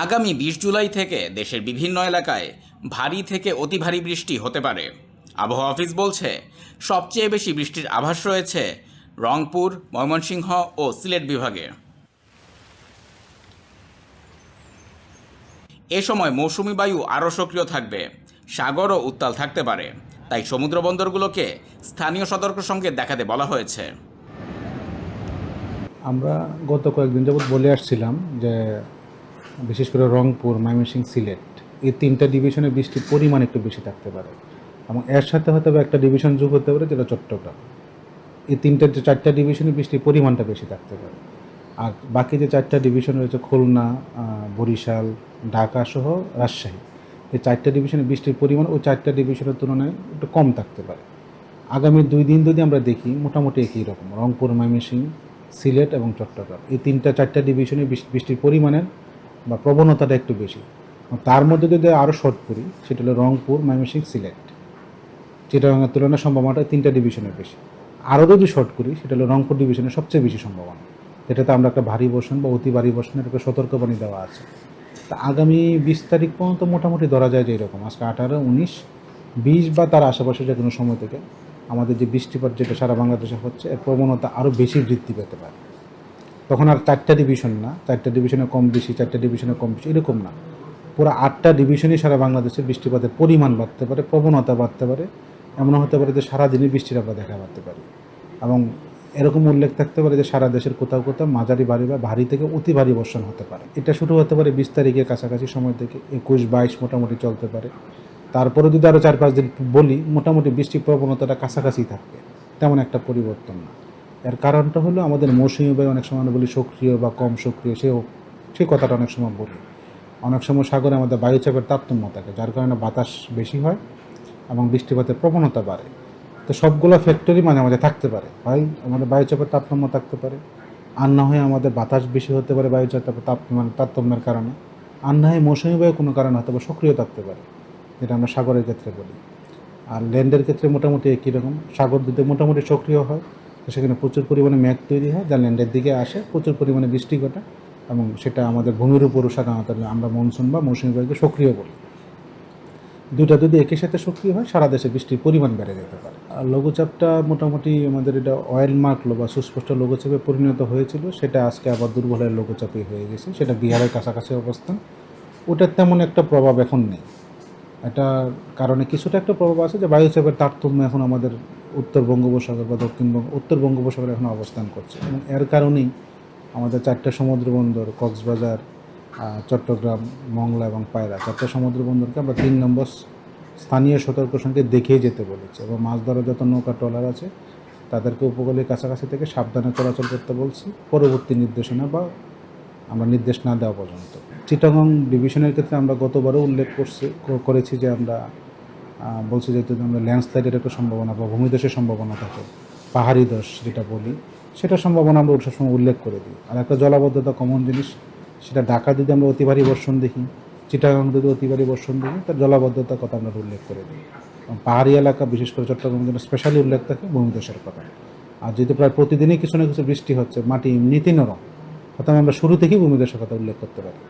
আগামী 20 জুলাই থেকে দেশের বিভিন্ন এলাকায় ভারী থেকে অতি ভারী বৃষ্টি হতে পারে। আবহাওয়া অফিস বলছে, সবচেয়ে বেশি বৃষ্টির আভাস রয়েছে রংপুর, ময়মনসিংহ ও সিলেট বিভাগে। এ সময় মৌসুমি বায়ু আরও সক্রিয় থাকবে, সাগরও উত্তাল থাকতে পারে। তাই সমুদ্র বন্দরগুলোকে স্থানীয় সতর্ক সংকেত দেখাতে বলা হয়েছে। আমরা গত কয়েকদিন যাবৎ বলে আসছিলাম যে বিশেষ করে রংপুর, ময়মনসিংহ, সিলেট এই তিনটা ডিভিশনে বৃষ্টির পরিমাণ একটু বেশি থাকতে পারে এবং এর সাথে হয়তো একটা ডিভিশন যোগ হতে পারে যেটা চট্টগ্রাম। এই চারটা ডিভিশনে বৃষ্টির পরিমাণটা বেশি থাকতে পারে। আর বাকি যে চারটা ডিভিশন রয়েছে খুলনা, বরিশাল, ঢাকা সহ রাজশাহী, এই চারটা ডিভিশনে বৃষ্টির পরিমাণ ওই চারটা ডিভিশনের তুলনায় একটু কম থাকতে পারে। আগামী 2 দিন যদি আমরা দেখি মোটামুটি একই রকম, রংপুর, ময়মনসিংহ, সিলেট এবং চট্টগ্রাম এই চারটা ডিভিশনে বৃষ্টির পরিমাণের বা প্রবণতাটা একটু বেশি। তার মধ্যে যদি আরও শর্ট করি সেটা হলো রংপুর, ময়মনসিংহ, সিলেট, চিটাগাংয়ের তুলনায় সম্ভাবনাটা 3টা ডিভিশনের বেশি। আরও যদি শর্ট করি সেটা হলো রংপুর ডিভিশনের সবচেয়ে বেশি সম্ভাবনা, যেটাতে আমরা একটা ভারী বর্ষণ বা অতি ভারী বর্ষণের একটা সতর্কবাণী দেওয়া আছে। তা আগামী 20 তারিখ পর্যন্ত মোটামুটি ধরা যায় যে এরকম আজকে 18, 19, 20 বা তার আশেপাশে যে কোনো সময় থেকে আমাদের যে বৃষ্টিপাত যেটা সারা বাংলাদেশে হচ্ছে এর প্রবণতা আরও বেশি বৃদ্ধি পেতে পারে। তখন আর 4টা ডিভিশন না, 4টা ডিভিশনে কম বেশি, 4টা ডিভিশনে কম বেশি এরকম না, পুরো 8টা ডিভিশনই সারা বাংলাদেশে বৃষ্টিপাতের পরিমাণ বাড়তে পারে, প্রবণতা বাড়তে পারে। এমন হতে পারে যে সারাদিনই বৃষ্টির আমরা দেখা পারতে পারি এবং এরকম উল্লেখ থাকতে পারে যে সারা দেশের কোথাও কোথাও মাঝারি ভারী বা ভারী থেকে অতি ভারী বর্ষণ হতে পারে। এটা শুরু হতে পারে 20 তারিখের কাছাকাছি সময় থেকে, 21, 22 মোটামুটি চলতে পারে। তারপরে যদি আরও 4-5 দিন বলি মোটামুটি বৃষ্টির প্রবণতাটা কাছাকাছি থাকবে, তেমন একটা পরিবর্তন না। এর কারণটা হলো আমাদের মৌসুমী বায়ু অনেক সময় বলি সক্রিয় বা কম সক্রিয়, সেই কথাটা অনেক সময় বলি। অনেক সময় সাগরে আমাদের বায়ুচাপের তারতম্য থাকে, যার কারণে বাতাস বেশি হয় এবং বৃষ্টিপাতের প্রবণতা বাড়ে। তো সবগুলো ফ্যাক্টরি মাঝে মাঝে থাকতে পারে, হয় আমাদের বায়ুচাপের তারতম্য থাকতে পারে, আর না হয় আমাদের বাতাস বেশি হতে পারে বায়ুচাপের তারতম্যের কারণে, আর না হয় মৌসুমী বায়ু কোনো কারণে হয়তো বা সক্রিয় থাকতে পারে, যেটা আমরা সাগরের ক্ষেত্রে বলি। আর ল্যান্ডের ক্ষেত্রে মোটামুটি একই রকম, সাগর যদি মোটামুটি সক্রিয় হয় তো সেখানে প্রচুর পরিমাণে মেঘ তৈরি হয়, যা ল্যান্ডের দিকে আসে, প্রচুর পরিমাণে বৃষ্টি ঘটে এবং সেটা আমাদের ভূমির উপরও সাধারণত আমরা মনসুন বা মৌসুমী বায়ুকে সক্রিয় বলি। দুইটা যদি একই সাথে সক্রিয় হয় সারা দেশে বৃষ্টির পরিমাণ বেড়ে যেতে পারে। আর লঘুচাপটা মোটামুটি আমাদের এটা অয়েল মার্ক বা সুস্পষ্ট লঘুচাপে পরিণত হয়েছিল, সেটা আজকে আবার দুর্বলের লঘুচাপই হয়ে গেছে, সেটা বিহারের কাছাকাছি অবস্থান। ওটার তেমন একটা প্রভাব এখন নেই। এটার কারণে কিছুটা একটা প্রভাব আছে যে বায়ুচাপের তারতম্য এখন আমাদের উত্তর বঙ্গোপসাগর বা উত্তর বঙ্গোপসাগরে এখন অবস্থান করছে এবং এর কারণেই আমাদের 4টা সমুদ্র বন্দর কক্সবাজার, চট্টগ্রাম, মংলা এবং পায়রা 4টা সমুদ্র বন্দরকে আমরা 3 নম্বর স্থানীয় সতর্ক সংকেত দেখিয়ে যেতে বলেছি এবং মাছ ধরার যত নৌকা ট্রলার আছে তাদেরকে উপকূলের কাছাকাছি থেকে সাবধানে চলাচল করতে বলছি, পরবর্তী নির্দেশনা বা আমরা নির্দেশ না দেওয়া পর্যন্ত। চিটাগং ডিভিশনের ক্ষেত্রে আমরা গতবারও উল্লেখ করেছি যে আমরা বলছি যে আমরা ল্যান্ডস্লাইডের একটা সম্ভাবনা বা ভূমিধসের সম্ভাবনা থাকে, পাহাড়ি ধস যেটা বলি, সেটা সম্ভাবনা আমরা সবসময় উল্লেখ করে দিই। আর একটা জলাবদ্ধতা কমন জিনিস, সেটা ঢাকা যদি আমরা অতি ভারী বর্ষণ দেখি, চিটাগং যদি অতি ভারী বর্ষণ দেখি, তার জলাবদ্ধতার কথা আমরা উল্লেখ করে দিই। পাহাড়ি এলাকা বিশেষ করে চট্টগ্রামের জন্য স্পেশালি উল্লেখ থাকে ভূমিধসের কথা। আর যেহেতু প্রায় প্রতিদিনই কিছু না কিছু বৃষ্টি হচ্ছে, মাটি এমনিতেই নরম, অর্থাৎ আমরা শুরু থেকেই ভূমিধসের কথা উল্লেখ করতে পারি।